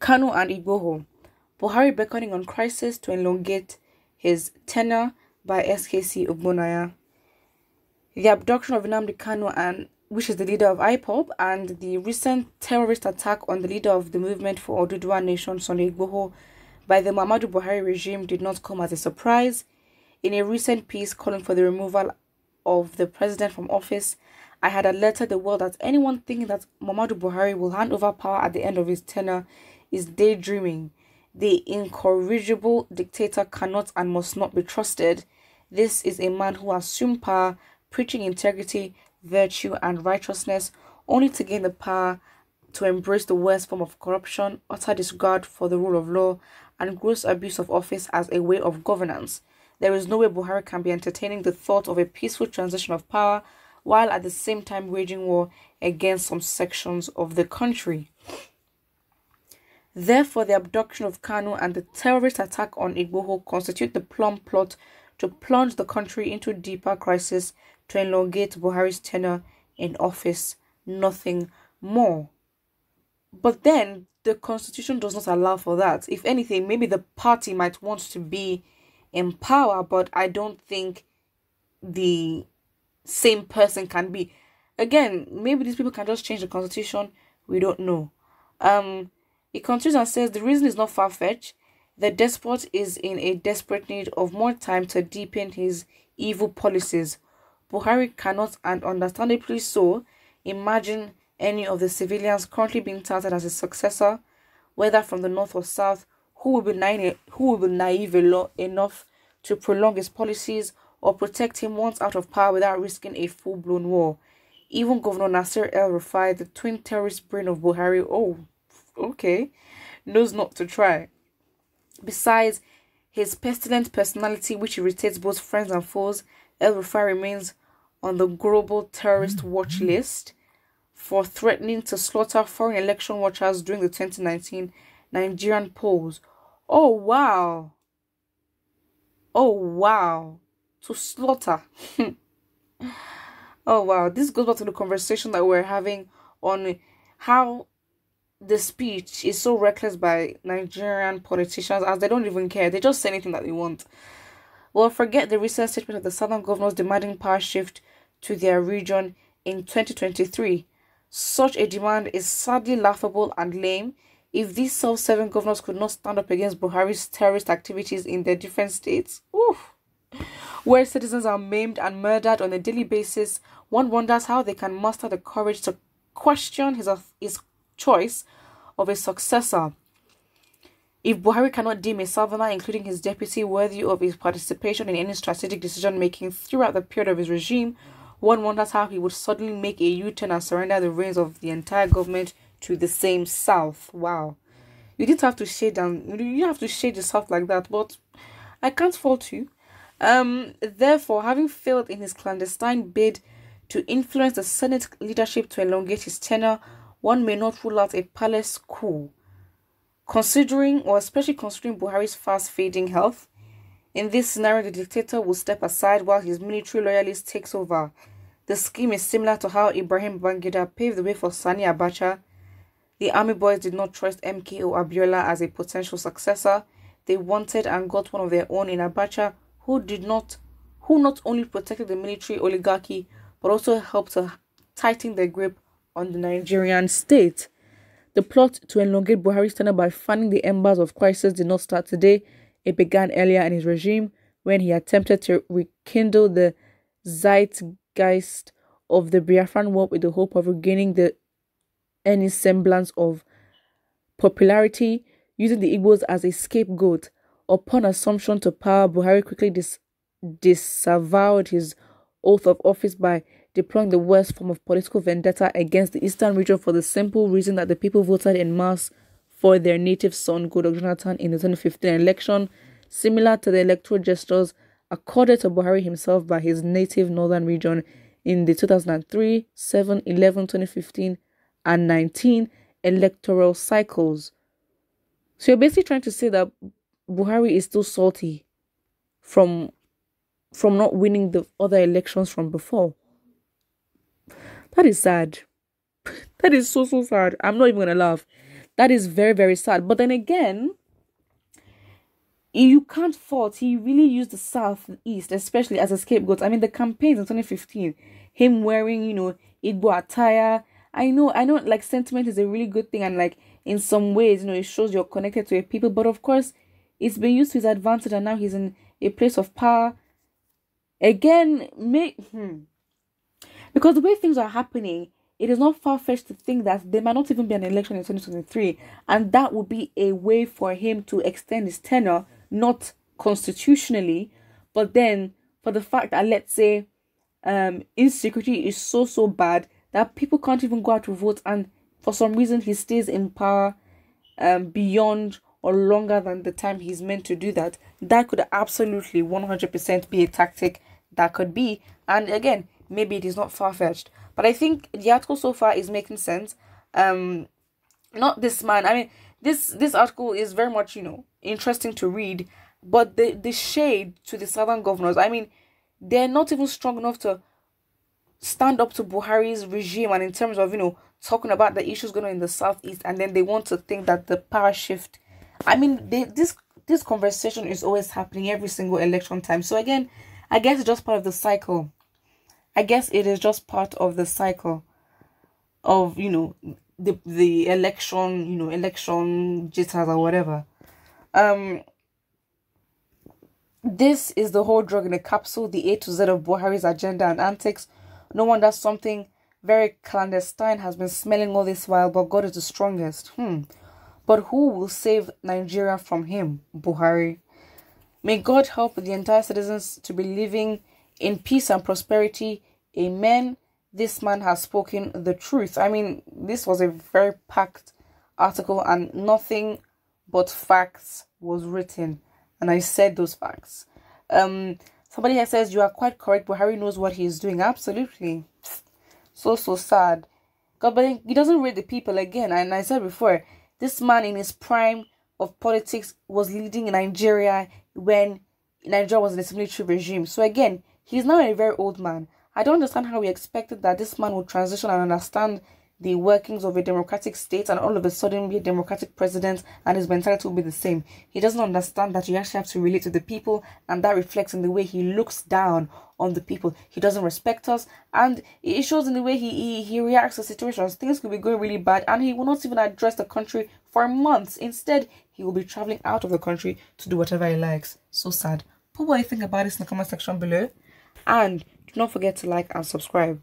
Kanu and Igboho. Buhari beckoning on crisis to elongate his tenure by SKC Ogbonaya. The abduction of Nnamdi Kanu, which is the leader of IPOB, and the recent terrorist attack on the leader of the movement for Oduduwa Nation, Sunday Igboho, by the Muhammadu Buhari regime did not come as a surprise. In a recent piece calling for the removal of the president from office, I had alerted the world that anyone thinking that Muhammadu Buhari will hand over power at the end of his tenure is daydreaming. The incorrigible dictator cannot and must not be trusted. This is a man who assumed power, preaching integrity, virtue, and righteousness, only to gain the power to embrace the worst form of corruption, utter disregard for the rule of law, and gross abuse of office as a way of governance. There is no way Buhari can be entertaining the thought of a peaceful transition of power while at the same time waging war against some sections of the country. Therefore, the abduction of Kanu and the terrorist attack on Igboho constitute the plum plot to plunge the country into deeper crisis to elongate Buhari's tenure in office, nothing more. But then, the constitution does not allow for that. If anything, maybe the party might want to be in power, but I don't think the same person can be. Again, maybe these people can just change the constitution. We don't know. It continues and says the reason is not far-fetched. The despot is in a desperate need of more time to deepen his evil policies. Buhari cannot, and understandably so, imagine any of the civilians currently being touted as his successor, whether from the north or south, who will be naive enough to prolong his policies or protect him once out of power without risking a full-blown war. Even Governor Nasir El-Rufai, the twin terrorist brain of Buhari, knows not to try. Besides his pestilent personality, which irritates both friends and foes, El-Rufai remains on the global terrorist watch list for threatening to slaughter foreign election watchers during the 2019 Nigerian polls. Oh wow. To slaughter. Oh wow. This goes back to the conversation that we're having on how the speech is so reckless by Nigerian politicians, as they don't even care. They just say anything that they want. Well, forget the recent statement of the southern governors demanding power shift to their region in 2023. Such a demand is sadly laughable and lame. If these self-serving governors could not stand up against Buhari's terrorist activities in their different states, where citizens are maimed and murdered on a daily basis, one wonders how they can muster the courage to question his choice of a successor. If Buhari cannot deem a southerner, including his deputy, worthy of his participation in any strategic decision-making throughout the period of his regime, one wonders how he would suddenly make a U-turn and surrender the reins of the entire government to the same South. Wow. You didn't have to shade down. You didn't have to shade the South like that, but I can't fault you. Therefore, having failed in his clandestine bid to influence the Senate leadership to elongate his tenure, one may not rule out a palace coup. Especially considering Buhari's fast-fading health, in this scenario, the dictator will step aside while his military loyalist takes over. The scheme is similar to how Ibrahim Babangida paved the way for Sani Abacha. The army boys did not trust MKO Abiola as a potential successor. They wanted and got one of their own in Abacha, who not only protected the military oligarchy, but also helped to tighten their grip on the Nigerian state. The plot to elongate Buhari's tenure by fanning the embers of crisis did not start today. It began earlier in his regime when he attempted to rekindle the zeitgeist of the Biafran War with the hope of regaining any semblance of popularity, using the Igbos as a scapegoat. Upon assumption to power, Buhari quickly disavowed his oath of office by deploying the worst form of political vendetta against the eastern region for the simple reason that the people voted en masse for their native son, Goodluck Jonathan, in the 2015 election, similar to the electoral gestures accorded to Buhari himself by his native northern region in the 2003, 7, 11, 2015, and 19 electoral cycles. So you're basically trying to say that Buhari is still salty from not winning the other elections from before. That is sad. That is so sad. I'm not even going to laugh. That is very, very sad. But then again, you can't fault. He really used the Southeast, especially as a scapegoat. I mean, the campaigns in 2015, him wearing, Igbo attire. I know, like, sentiment is a really good thing, and like in some ways, it shows you're connected to a people. But of course, it's been used to his advantage, and now he's in a place of power. Again, because the way things are happening, it is not far-fetched to think that there might not even be an election in 2023, and that would be a way for him to extend his tenure, not constitutionally, but then for the fact that, let's say, insecurity is so bad that people can't even go out to vote, and for some reason he stays in power beyond or longer than the time he's meant to do that. That could absolutely 100% be a tactic that could be. And again, maybe it is not far-fetched, but I think the article so far is making sense. Not this man. I mean, this article is very much, interesting to read, but the shade to the southern governors, I mean, they're not even strong enough to stand up to Buhari's regime, and in terms of, talking about the issues going on in the southeast, and then they want to think that the power shift, I mean, this conversation is always happening every single election time. So again, I guess it's just part of the cycle. I guess it is just part of the cycle of, the election, election jitters or whatever. This is the whole drug in a capsule, the A to Z of Buhari's agenda and antics. No wonder something very clandestine has been smelling all this while, but God is the strongest. But who will save Nigeria from him? Buhari. May God help the entire citizens to be living in peace and prosperity. Amen. This man has spoken the truth. I mean, this was a very packed article, and nothing but facts was written. And I said those facts. Somebody here says, you are quite correct. Buhari knows what he is doing. Absolutely. So sad. God, but he doesn't read the people again. And I said before, this man in his prime of politics was leading Nigeria when Nigeria was in a military regime. So again, he's now a very old man. I don't understand how we expected that this man would transition and understand the workings of a democratic state and all of a sudden be a democratic president and his mentality will be the same. He doesn't understand that you actually have to relate to the people, and that reflects in the way he looks down on the people. He doesn't respect us, and it shows in the way he reacts to situations. Things could be going really bad and he will not even address the country for months. Instead, he will be traveling out of the country to do whatever he likes. So sad. Put what you think about this in the comment section below, and do not forget to like and subscribe.